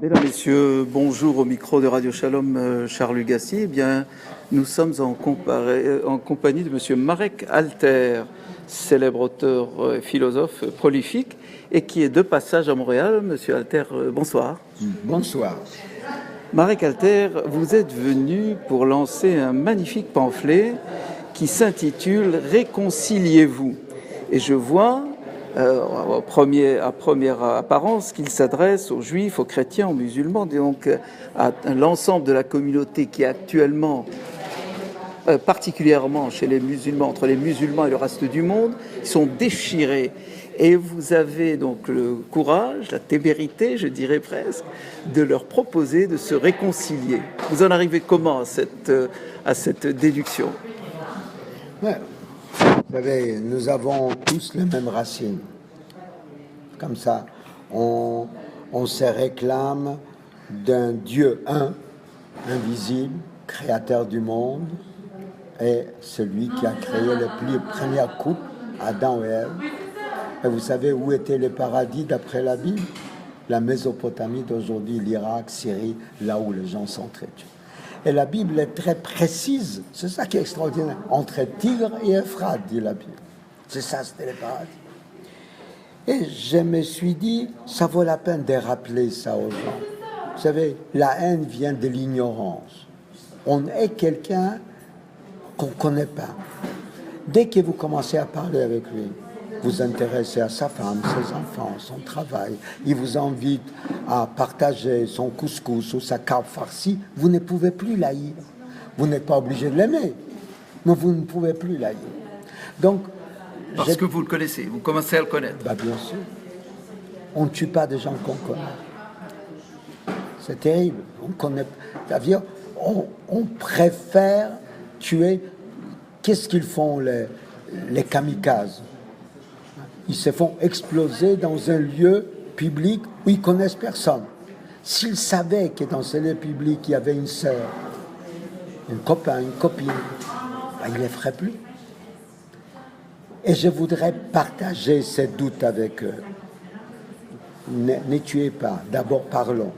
Mesdames, Messieurs, bonjour au micro de Radio Shalom, Charles Lugassi. Eh bien, nous sommes en compagnie de Monsieur Marek Alter, célèbre auteur et philosophe prolifique, et qui est de passage à Montréal. Monsieur Alter, bonsoir. Bonsoir. Marek Alter, vous êtes venu pour lancer un magnifique pamphlet qui s'intitule « Réconciliez-vous ». Et je vois, à première apparence, qu'il s'adresse aux juifs, aux chrétiens, aux musulmans, donc à l'ensemble de la communauté qui est actuellement, particulièrement chez les musulmans, entre les musulmans et le reste du monde, qui sont déchirés. Et vous avez donc le courage, la témérité, je dirais presque, de leur proposer de se réconcilier. Vous en arrivez comment à cette déduction ? Ouais. Vous savez, nous avons tous les mêmes racines. Comme ça, on se réclame d'un Dieu invisible, créateur du monde, et celui qui a créé les premières couples, Adam et Ève. Et vous savez où était le paradis d'après la Bible? La Mésopotamie d'aujourd'hui, l'Irak, Syrie, là où les gens s'entretuent. Et la Bible est très précise, c'est ça qui est extraordinaire, entre Tigre et Euphrate, dit la Bible. C'est ça, c'était le paradis. Et je me suis dit, ça vaut la peine de rappeler ça aux gens. Vous savez, la haine vient de l'ignorance. On est quelqu'un qu'on ne connaît pas. Dès que vous commencez à parler avec lui, vous intéressez à sa femme, ses enfants, son travail, il vous invite à partager son couscous ou sa carpe farcie, vous ne pouvez plus l'haïr. Vous n'êtes pas obligé de l'aimer, mais vous ne pouvez plus l'haïr. Donc, parce que vous le connaissez, vous commencez à le connaître. Bah bien sûr. On ne tue pas des gens qu'on connaît. C'est terrible. On connaît. C'est-à-dire, on préfère tuer. Qu'est-ce qu'ils font les kamikazes? Ils se font exploser dans un lieu public où ils connaissent personne. S'ils savaient que dans ce lieu public il y avait une sœur, un copain, une copine, ben, ils ne les feraient plus. Et je voudrais partager ces doutes avec eux. Ne tuez pas. D'abord, parlons.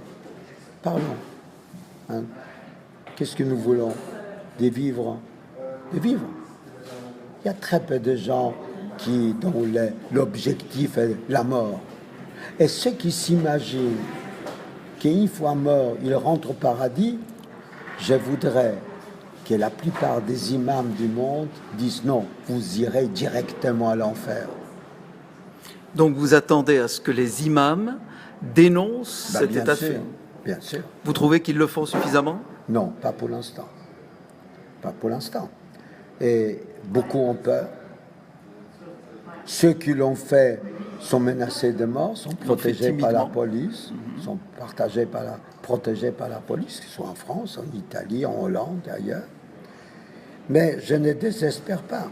Parlons. Hein? Qu'est-ce que nous voulons? De vivre. De vivre. Il y a très peu de gens dont l'objectif est la mort. Et ceux qui s'imaginent qu'une fois mort, ils rentrent au paradis, je voudrais que la plupart des imams du monde disent non, vous irez directement à l'enfer. Donc vous attendez à ce que les imams dénoncent cet état de fait? Bien sûr. Vous trouvez qu'ils le font suffisamment? Non, pas pour l'instant. Pas pour l'instant. Et beaucoup ont peur. Ceux qui l'ont fait sont menacés de mort, sont protégés par la police, sont protégés par la police, que ce soit en France, en Italie, en Hollande, ailleurs. Mais je ne désespère pas.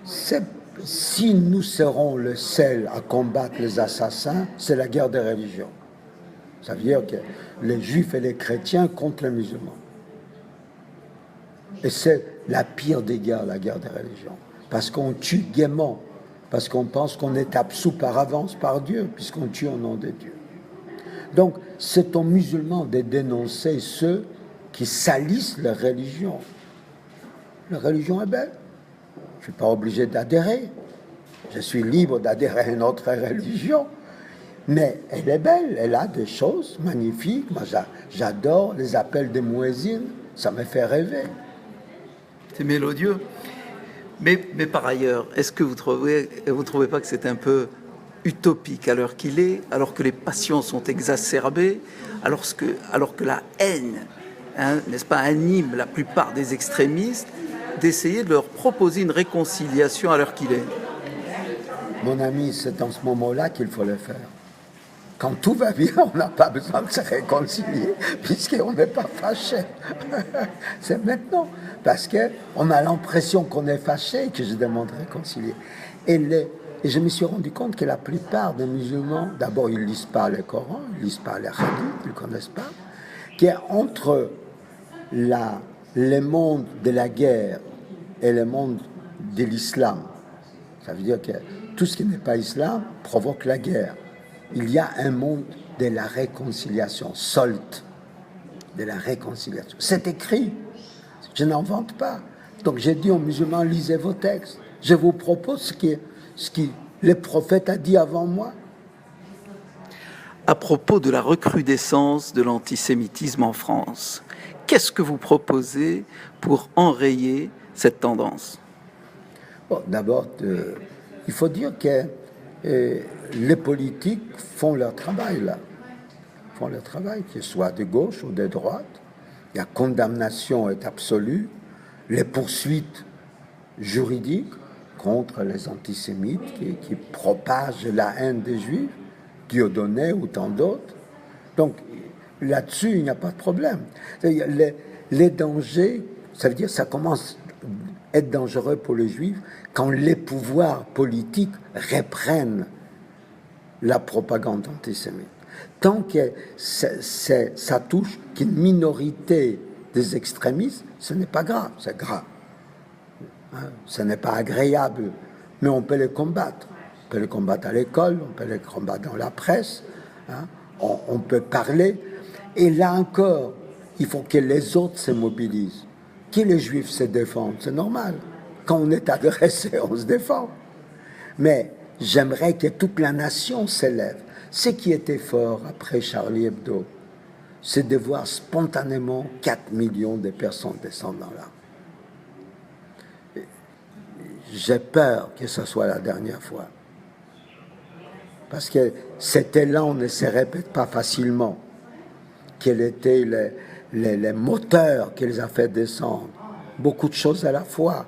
Si nous serons le seul à combattre les assassins, c'est la guerre des religions. Ça veut dire que les juifs et les chrétiens contre les musulmans. Et c'est la pire des guerres, la guerre des religions. Parce qu'on tue gaiement, parce qu'on pense qu'on est absous par avance par Dieu, puisqu'on tue au nom de Dieu. Donc, c'est aux musulmans de dénoncer ceux qui salissent la religion. La religion est belle. Je ne suis pas obligé d'adhérer. Je suis libre d'adhérer à une autre religion. Mais elle est belle, elle a des choses magnifiques. Moi, j'adore les appels des muezzins, ça me fait rêver. C'est mélodieux. Mais par ailleurs, est-ce que vous trouvez pas que c'est un peu utopique à l'heure qu'il est, alors que les passions sont exacerbées, alors que la haine, n'est-ce pas, anime la plupart des extrémistes, d'essayer de leur proposer une réconciliation à l'heure qu'il est? Mon ami, c'est en ce moment-là qu'il faut le faire. Quand tout va bien, on n'a pas besoin de se réconcilier, puisqu'on n'est pas fâché. C'est maintenant, parce qu'on a l'impression qu'on est fâché que je demande de réconcilier. Et je me suis rendu compte que la plupart des musulmans, d'abord, ils ne lisent pas le Coran, ils ne lisent pas les hadiths, ils ne connaissent pas, qu'entre le monde de la guerre et le monde de l'islam, ça veut dire que tout ce qui n'est pas islam provoque la guerre. il y a un monde de la réconciliation, solt, de la réconciliation. C'est écrit, je n'invente pas. Donc j'ai dit aux musulmans, lisez vos textes. Je vous propose ce qui les prophètes a dit avant moi. À propos de la recrudescence de l'antisémitisme en France, qu'est-ce que vous proposez pour enrayer cette tendance? Bon, d'abord, il faut dire que les politiques font leur travail là. Font leur travail, qu'ils soient de gauche ou de droite. La condamnation est absolue. Les poursuites juridiques contre les antisémites qui propagent la haine des Juifs, Dieudonné ou tant d'autres. Donc là-dessus, il n'y a pas de problème. Les dangers, ça veut dire que ça commence à être dangereux pour les Juifs quand les pouvoirs politiques reprennent la propagande antisémite. Tant que ça touche qu'une minorité des extrémistes, ce n'est pas grave, c'est grave. Hein, ce n'est pas agréable, mais on peut les combattre. On peut les combattre à l'école, on peut les combattre dans la presse, hein, on peut parler. Et là encore, il faut que les autres se mobilisent. Que les Juifs se défendent, c'est normal. Quand on est agressé, on se défend. Mais j'aimerais que toute la nation s'élève. Ce qui était fort après Charlie Hebdo, c'est de voir spontanément 4 millions de personnes descendre dans la rue. J'ai peur que ce soit la dernière fois. Parce que cet élan ne se répète pas facilement. Quels étaient les moteurs qui les a fait descendre? Beaucoup de choses à la fois.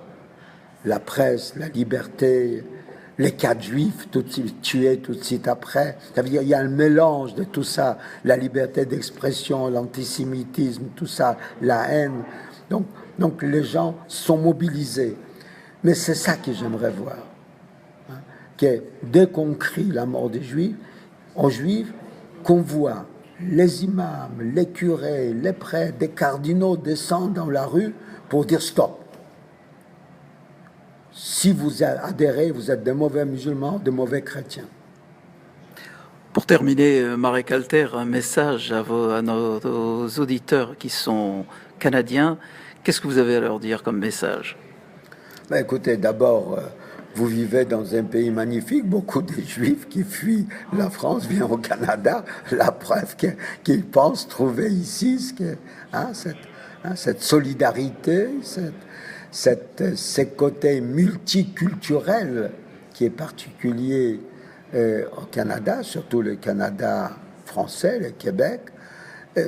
La presse, la liberté, les 4 juifs tout de suite tués tout de suite après. Ça veut dire il y a un mélange de tout ça, la liberté d'expression, l'antisémitisme, tout ça, la haine. Donc les gens sont mobilisés. Mais c'est ça que j'aimerais voir. Hein, que dès qu'on crie la mort des Juifs, aux Juifs, qu'on voit les imams, les curés, les prêtres, des cardinaux descendent dans la rue pour dire stop. Si vous adhérez, vous êtes de mauvais musulmans, de mauvais chrétiens. Pour terminer, Marek Alter, un message à nos auditeurs qui sont canadiens. Qu'est-ce que vous avez à leur dire comme message? Ben écoutez, d'abord, vous vivez dans un pays magnifique. Beaucoup de Juifs qui fuient la France viennent au Canada. La preuve qu'ils pensent trouver ici cette solidarité, ce côté multiculturel qui est particulier au Canada, surtout le Canada français, le Québec.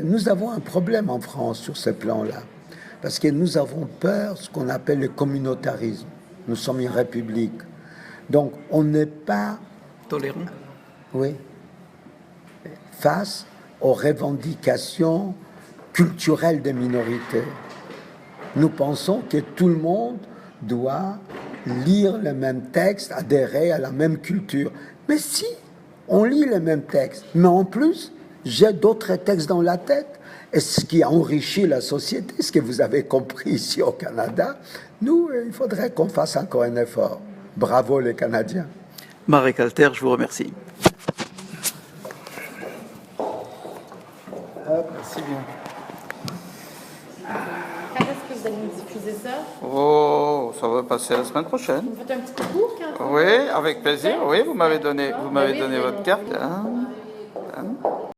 Nous avons un problème en France sur ce plan-là, parce que nous avons peur de ce qu'on appelle le communautarisme. Nous sommes une république. Donc, on n'est pas tolérant. Oui. Face aux revendications culturelles des minorités. Nous pensons que tout le monde doit lire le même texte, adhérer à la même culture. Mais si on lit les mêmes textes, mais en plus, j'ai d'autres textes dans la tête, et ce qui enrichit la société, ce que vous avez compris ici au Canada, nous, il faudrait qu'on fasse encore un effort. Bravo les Canadiens. Marek Alter, je vous remercie. Merci bien. Quand est-ce que vous allez nous diffuser ça? Oh, ça va passer la semaine prochaine. Vous faites un petit concours quand Oui, avec plaisir. Oui, vous m'avez donné votre carte. Hein.